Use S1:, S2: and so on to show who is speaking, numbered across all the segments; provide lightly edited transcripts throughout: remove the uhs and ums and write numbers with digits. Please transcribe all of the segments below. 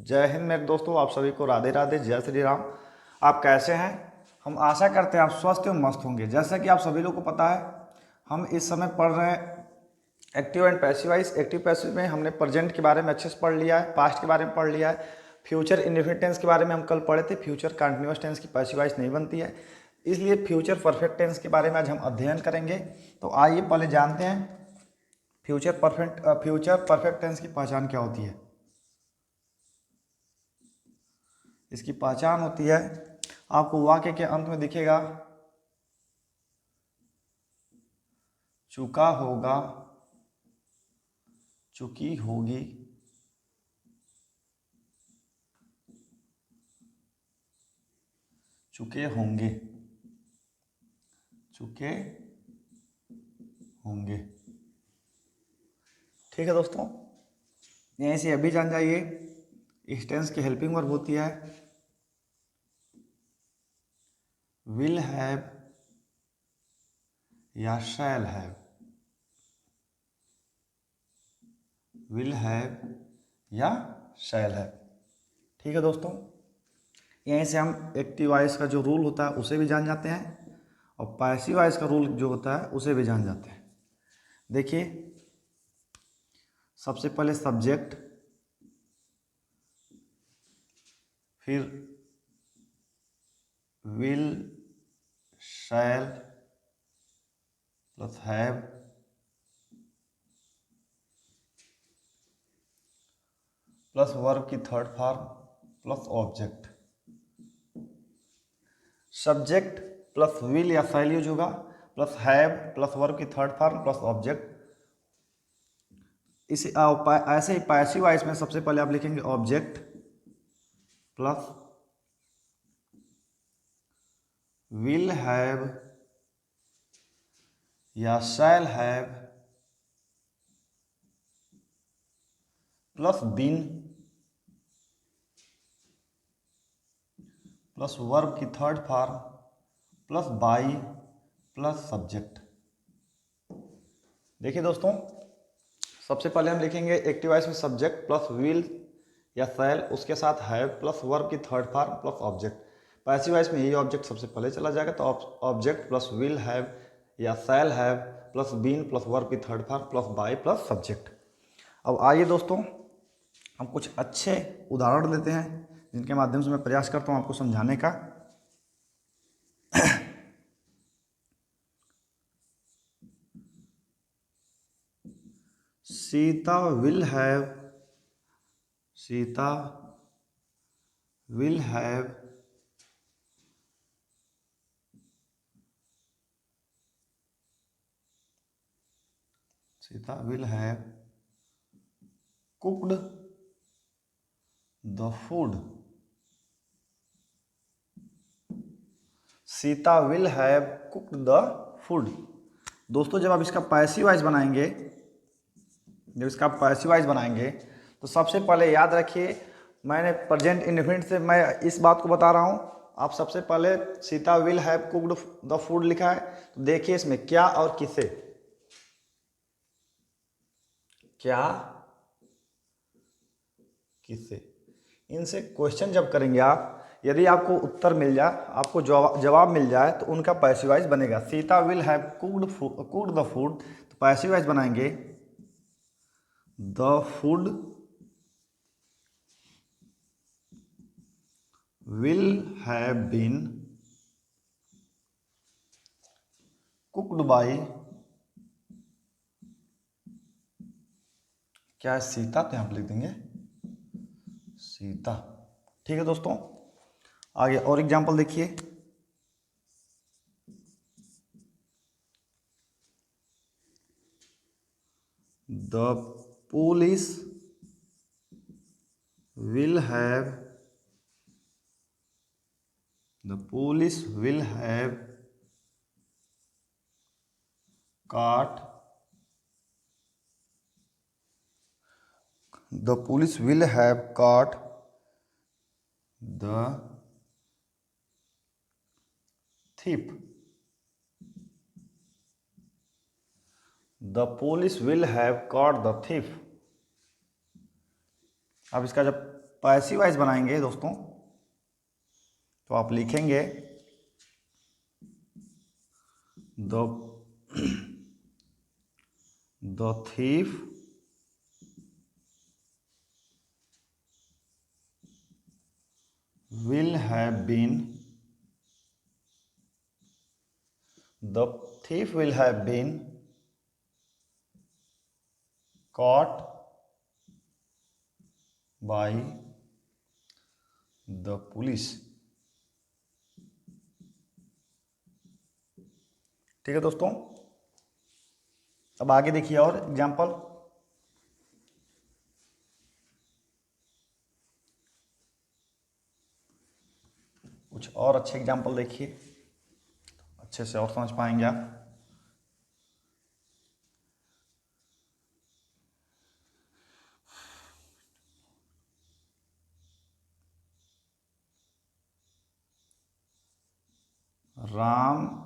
S1: जय हिंद मेरे दोस्तों, आप सभी को राधे राधे, जय श्री राम। आप कैसे हैं? हम आशा करते हैं आप स्वस्थ एवं मस्त होंगे। जैसा कि आप सभी लोग को पता है, हम इस समय पढ़ रहे हैं active and passive voice. Active passive में हमने प्रेजेंट के बारे में अच्छे से पढ़ लिया है, पास्ट के बारे में पढ़ लिया है, फ्यूचर इंडेफिनिट टेंस के बारे में हम कल पढ़े थे। फ्यूचर कंटिन्यूअस टेंस की पैसिव वॉइस नहीं बनती है, इसलिए फ्यूचर परफेक्ट टेंस के बारे में आज हम अध्ययन करेंगे। तो आइए पहले जानते हैं फ्यूचर परफेक्ट टेंस की पहचान क्या होती है। इसकी पहचान होती है, आपको वाक्य के अंत में दिखेगा चुका होगा, चुकी होगी, चुके होंगे, चुके होंगे। ठीक है दोस्तों, यहीं से अभी जान जाइए इस टेंस की हेल्पिंग वर्ब होती है विल हैव या शैल हैव। विल हैव या शैल हैव। ठीक है दोस्तों, यहीं से हम एक्टिव वॉइस का जो रूल होता है उसे भी जान जाते हैं और पैसिव वॉइस का रूल जो होता है उसे भी जान जाते हैं। देखिए, सबसे पहले सब्जेक्ट, फिर will, shall plus have plus verb की third form plus object. Subject plus will या शैल यूज होगा, प्लस हैव प्लस वर्ब की थर्ड फॉर्म प्लस ऑब्जेक्ट। इसे ऐसे ही पैसिव वॉइस में सबसे पहले आप लिखेंगे ऑब्जेक्ट प्लस विल हैव या shall have plus been plus verb की third form plus by plus subject. देखिए दोस्तों, सबसे पहले हम लिखेंगे एक्टिव वॉइस में सब्जेक्ट प्लस विल या शैल, उसके साथ हैव प्लस वर्ब की third form plus object. Passive voice में यही ऑब्जेक्ट सबसे पहले चला जाएगा, तो ऑब्जेक्ट प्लस विल हैव या shall have plus been plus verb की third form plus by plus subject. अब आइए दोस्तों, हम कुछ अच्छे उदाहरण लेते हैं जिनके माध्यम से मैं प्रयास करता हूँ आपको समझाने का। Sita will have, Sita will have Sita will have cooked the food. Sita will have cooked the food. दोस्तों, जब आप इसका पैसिव वॉइस बनाएंगे, तो सबसे पहले याद रखिए, मैंने प्रेजेंट इंडेफिनिट से मैं इस बात को बता रहा हूँ। आप सबसे पहले Sita will have cooked the food लिखा है, तो देखिए इसमें क्या और किसे, क्या किसे, इनसे क्वेश्चन जब करेंगे आप, यदि आपको उत्तर मिल जाए, आपको जवाब मिल जाए, तो उनका पैसिव वॉइस बनेगा। Sita will have cooked the food, तो पैसिव वॉइस बनाएंगे the food will have been cooked by, क्या है, सीता, तो यहां पर लिख देंगे सीता। ठीक है दोस्तों, आगे और एग्जांपल देखिए। The police will have, the police will have caught, the police will have caught the thief, the police will have caught the thief। अब इसका जब पैसिव वॉइस बनाएंगे दोस्तों, तो आप लिखेंगे the thief will have been the thief will have been caught by the police। ठीक है दोस्तों, अब आगे देखिए और एग्जाम्पल। कुछ और अच्छे एग्जाम्पल देखिए, अच्छे से और समझ पाएंगे आप। Ram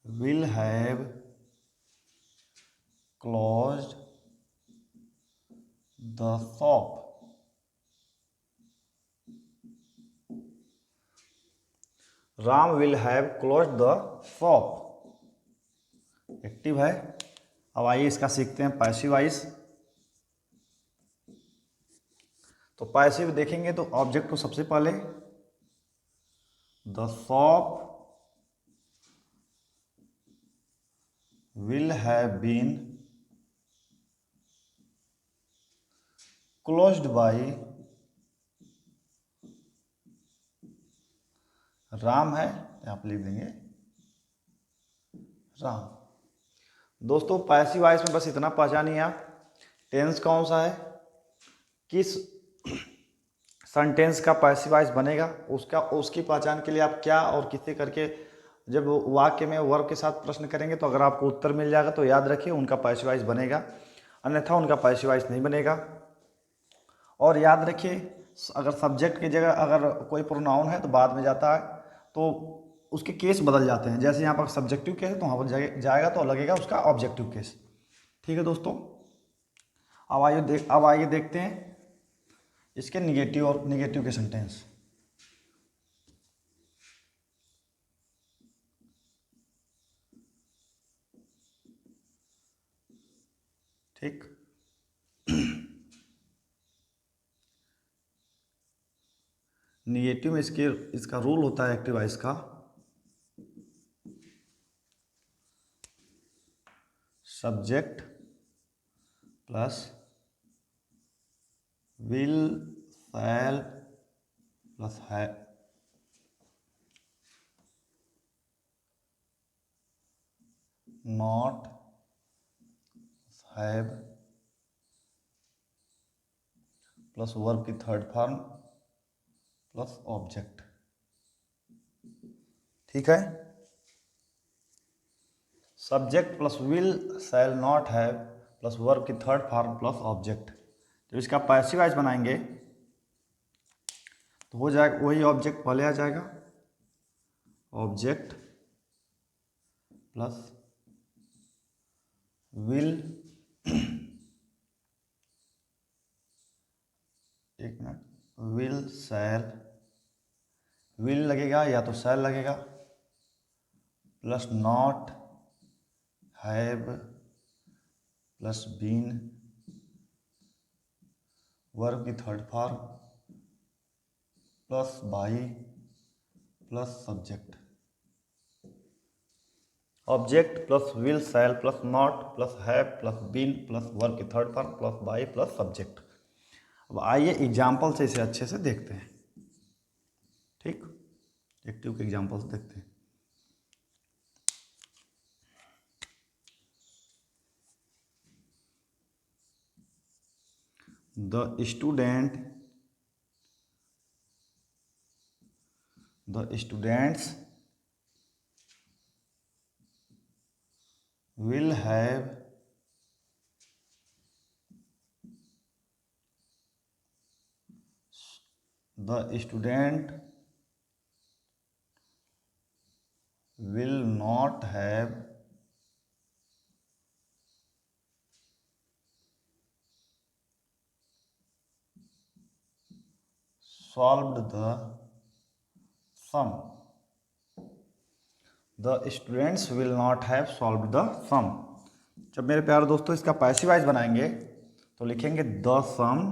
S1: will have closed the shop। Ram will have closed the shop, active है। अब आइए इसका सीखते हैं पैसिव वॉइस। तो पैसिव देखेंगे तो ऑब्जेक्ट को सबसे पहले the shop will have been closed by Ram है, यहाँ पे लिख देंगे राम। दोस्तों पैसिव वॉइस में बस इतना पहचानिए आप, टेंस कौन सा है, किस सेंटेंस का पैसिव वॉइस बनेगा, उसकी पहचान के लिए आप क्या और किससे करके जब वाक्य में वर्ब के साथ प्रश्न करेंगे तो अगर आपको उत्तर मिल जाएगा तो याद रखिए उनका पैसिव वॉइस बनेगा, अन्यथा उनका पैसिव वॉइस नहीं बनेगा। और याद रखिए अगर सब्जेक्ट की जगह अगर कोई प्रोनाउन है तो बाद में जाता है तो उसके केस बदल जाते हैं। जैसे यहाँ पर सब्जेक्टिव केस है तो वहाँ पर जाएगा तो लगेगा उसका ऑब्जेक्टिव केस। ठीक है दोस्तों, अब आइए देखते हैं इसके निगेटिव और निगेटिव के सेंटेंस। ठीक, निगेटिव में इसका रूल होता है एक्टिव वॉइस का, subject plus will shall plus है, नॉट, हैव प्लस वर्ब की थर्ड फॉर्म प्लस ऑब्जेक्ट। ठीक है, subject plus will shall not have plus verb की थर्ड फॉर्म प्लस ऑब्जेक्ट। जब इसका पैसिव वॉइस बनाएंगे तो हो जाएगा वही ऑब्जेक्ट पहले आ जाएगा, ऑब्जेक्ट प्लस विल, एक मिनट, विल शैल, विल लगेगा या तो शैल लगेगा, plus not, have plus been, verb की third form plus by plus subject. Object plus will shall plus not plus have plus been plus verb की third form plus by plus subject. अब आइए example से इसे अच्छे से देखते हैं। ठीक, एक्टिव के एग्जाम्पल्स देखते हैं। The students will have the student will not have solved the sum, the students will not have solved the sum. जब मेरे प्यारे दोस्तों इसका पैसिव वॉइस बनाएंगे तो लिखेंगे the sum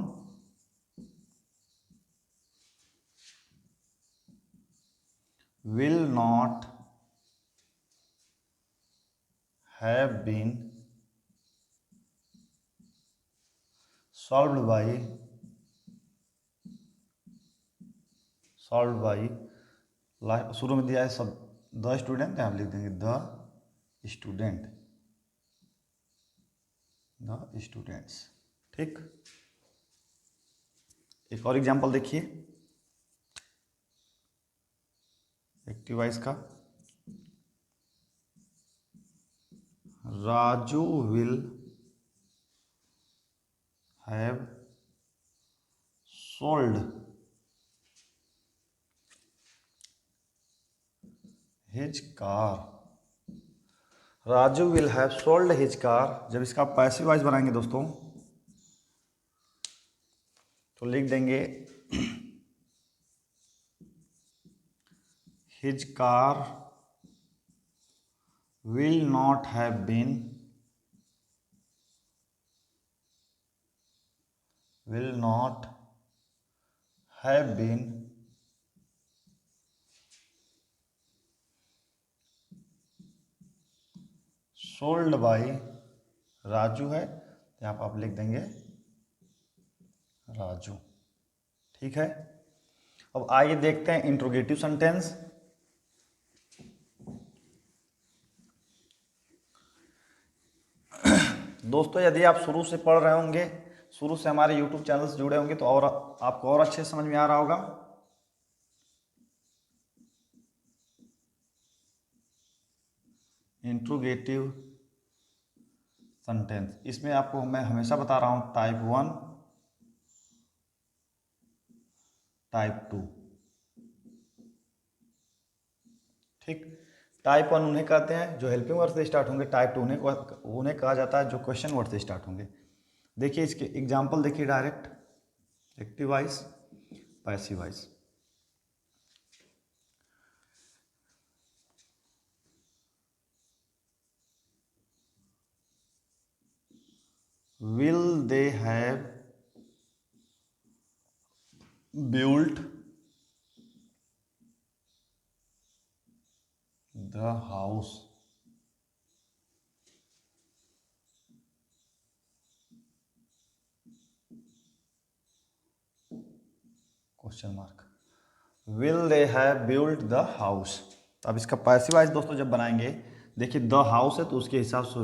S1: will not have been solved by शुरू में दिया है सब द स्टूडेंट, यहाँ लिख देंगे द स्टूडेंट्स। ठीक, एक और एग्जांपल देखिए एक्टिव वॉइस का। Raju will have sold his car, Raju will have sold his car. जब इसका पैसिव वॉइस बनाएंगे दोस्तों तो लिख देंगे his car will not have been sold by Raju है, यहाँ पर आप लिख देंगे राजू। ठीक है, अब आइए देखते हैं इंट्रोगेटिव सेंटेंस। दोस्तों यदि आप शुरू से पढ़ रहे होंगे, शुरू से हमारे YouTube चैनल से जुड़े होंगे तो और आपको और अच्छे समझ में आ रहा होगा। इंट्रोगेटिव सेंटेंस, इसमें आपको मैं हमेशा बता रहा हूं टाइप 1, टाइप 2। ठीक, टाइप 1 उन्हें कहते हैं जो हेल्पिंग वर्ड से स्टार्ट होंगे, टाइप 2 उन्हें कहा जाता है जो क्वेश्चन वर्ड से स्टार्ट होंगे। देखिए इसके एग्जाम्पल देखिए, direct, active voice, passive voice. Will they have built the house? Question mark. Will they have built the house? अब इसका पैसिव वॉइस दोस्तों जब बनाएंगे, देखिए द हाउस है तो उसके हिसाब से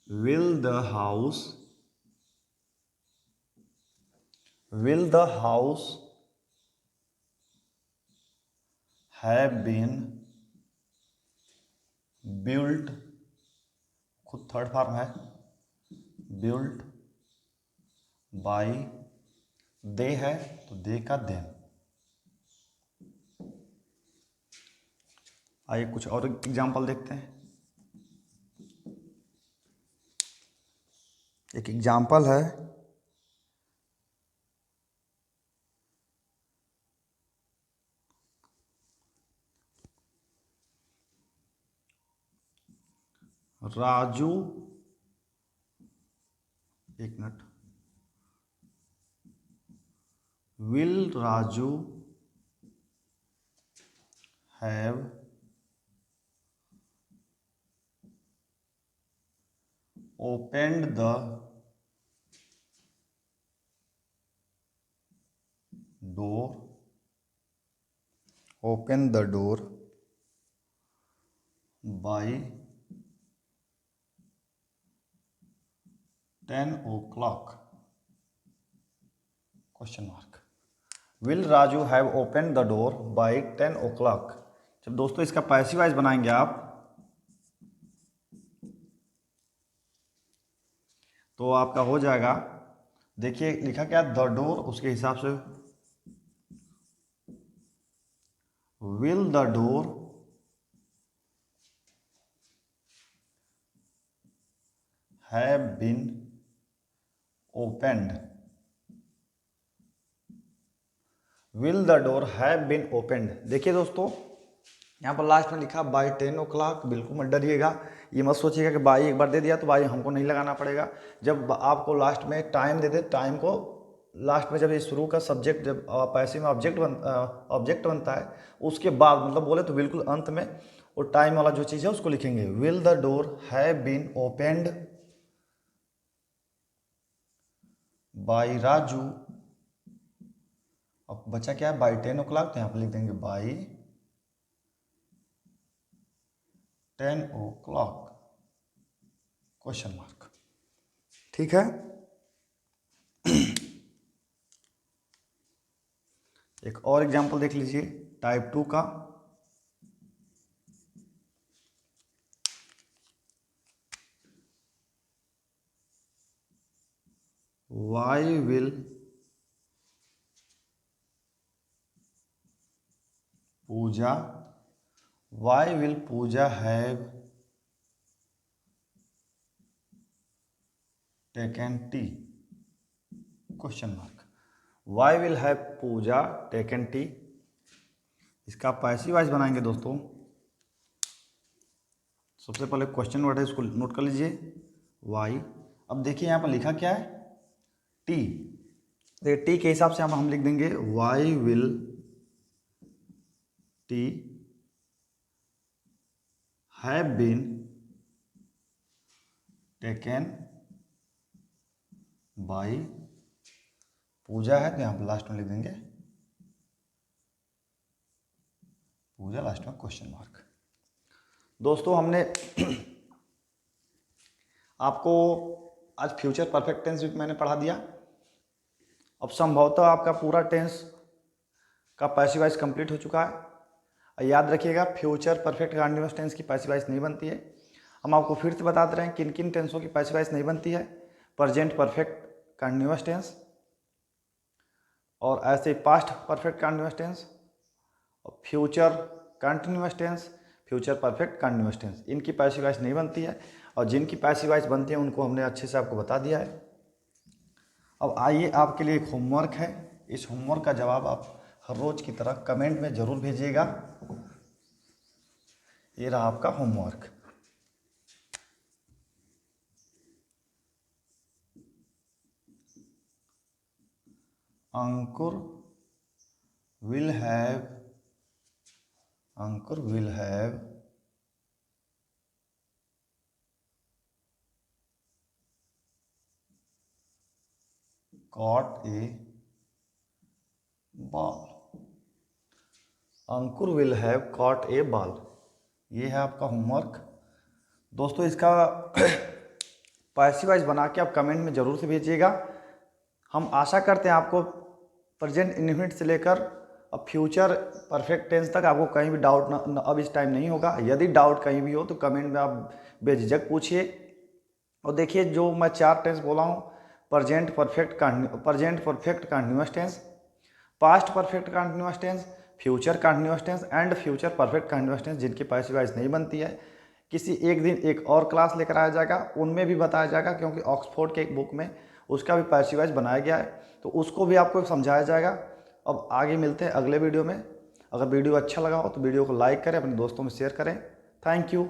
S1: will the house have been built, खुद थर्ड फॉर्म है, built by, दे है तो दे का देन। आइए कुछ और एग्जाम्पल देखते हैं। एक एग्जाम्पल है, राजू, एक minute, will Raju have opened the door by 10 o'clock? Question mark. Will Raju have opened the door by 10 o'clock? जब दोस्तों इसका पैसिव वॉइस बनाएंगे आप तो आपका हो जाएगा, देखिए लिखा क्या, द डोर, उसके हिसाब से will the door have been opened will the door have been opened. देखिए दोस्तों, यहाँ पर लास्ट में लिखा बाई 10 o'clock। बिल्कुल मत डरिएगा, ये मत सोचिएगा कि बाई एक बार दे दिया तो बाई हमको नहीं लगाना पड़ेगा। जब आपको लास्ट में टाइम दे दे, टाइम को लास्ट में जब ये शुरू का सब्जेक्ट, जब पैसे में ऑब्जेक्ट बनता है उसके बाद, मतलब बोले तो बिल्कुल अंत में वो टाइम वाला जो चीज़ है उसको लिखेंगे। Will the door have been opened by Raju. अब बचा क्या है, बाई 10 o'clock, तो यहाँ पर लिख देंगे बाई 10 o'clock क्वेश्चन मार्क। ठीक है। एक और एग्जांपल देख लीजिए टाइप 2 का। Why will Puja have taken T question mark. Why will have Puja taken T, इसका पैसिव वॉइस बनाएंगे दोस्तों। सबसे पहले क्वेश्चन वर्ड है, इसको नोट कर लीजिए वाई। अब देखिए यहाँ पर लिखा क्या है, टी। देखिए टी के हिसाब से हम लिख देंगे why will tea have been taken by Puja है, तो यहाँ पर लास्ट में लिख देंगे पूजा, लास्ट में क्वेश्चन मार्क। दोस्तों हमने आपको आज फ्यूचर परफेक्ट टेंस भी मैंने पढ़ा दिया। अब संभवतः आपका पूरा टेंस का पैसिव वॉइस कंप्लीट हो चुका है। याद रखिएगा, फ्यूचर परफेक्ट कंटीन्यूअस टेंस की पैसिव वॉइस नहीं बनती है। हम आपको फिर से बताते रहे हैं किन किन टेंसों की पैसिव वॉइस नहीं बनती है। प्रेजेंट परफेक्ट कंटीन्यूअस टेंस, और ऐसे पास्ट परफेक्ट कंटीन्यूअस टेंस, और future continuous tense, future perfect continuous tense, इनकी पैसिव वॉइस नहीं बनती है। और जिनकी पैसिव वॉइस बनती है उनको हमने अच्छे से आपको बता दिया है। अब आइए, आपके लिए एक होमवर्क है। इस होमवर्क का जवाब आप हर रोज की तरह कमेंट में जरूर भेजिएगा। ये रहा आपका homework. Ankur will have caught a ball। Ankur will have caught a ball, ये है आपका होमवर्क। दोस्तों इसका पैसिव वॉइस बना के आप कमेंट में ज़रूर से भेजिएगा। हम आशा करते हैं आपको प्रेजेंट इंडेफिनिट से लेकर अब फ्यूचर परफेक्ट टेंस तक आपको कहीं भी डाउट अब इस टाइम नहीं होगा। यदि डाउट कहीं भी हो तो कमेंट में आप बेझिझक पूछिए। और देखिए, जो मैं 4 टेंस बोला हूँ, present perfect continuous tense, past perfect continuous tense, future continuous tense and future perfect continuous tense, जिनकी पैसिव वॉइस नहीं बनती है। किसी एक दिन एक और क्लास लेकर आया जाएगा, उनमें भी बताया जाएगा, क्योंकि ऑक्सफोर्ड के एक बुक में उसका भी पैसिव वॉइस बनाया गया है, तो उसको भी आपको समझाया जाएगा। अब आगे मिलते हैं अगले वीडियो में। अगर वीडियो अच्छा लगा हो तो वीडियो को लाइक करें, अपने दोस्तों में शेयर करें। Thank you.